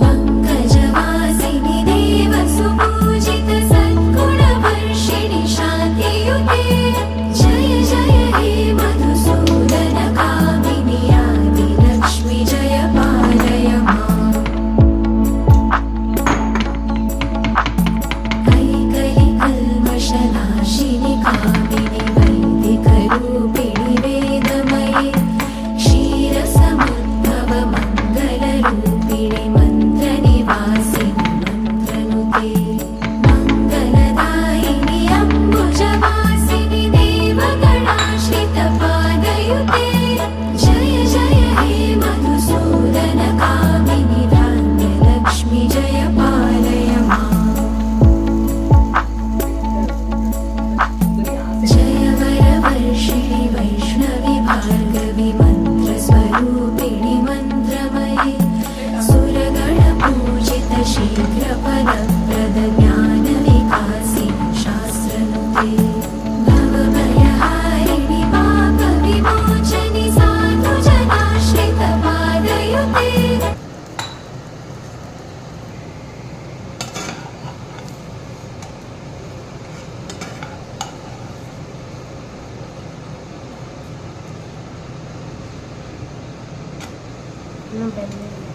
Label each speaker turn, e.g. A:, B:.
A: पङ्कजवासिनि देवसुपूजित सद्गुणवर्षिणि शान्तियुते जय जय हे मधुसूदन कामिनि आदिलक्ष्मि जय पालय माम् कैकलिकल्मषनाशिनि कामिनि वैदिकरूपिणि वेदमये क्षीरसमुद्भव मङ्गलरूपिणि मन्त्रनिवासिनि मन्त्रनुते मङ्गलदायिनि अम्बुजवासिनि देवगणाश्रितपादयुते जय जय हे मधुसूदन कामिनि धान्यलक्ष्मि जय पालय माम् जय वरवर्षिणि वैष्णवि भार्गवि मन्त्रस्वरूपिणि मन्त्रमये सुरगणपूजित शीघ्रफलप्रद ज्ञानविकासिनि शास्त्रनुते भवभयहारिणि पापविमोचनि साधुजनाश्रितपादयुते
B: No,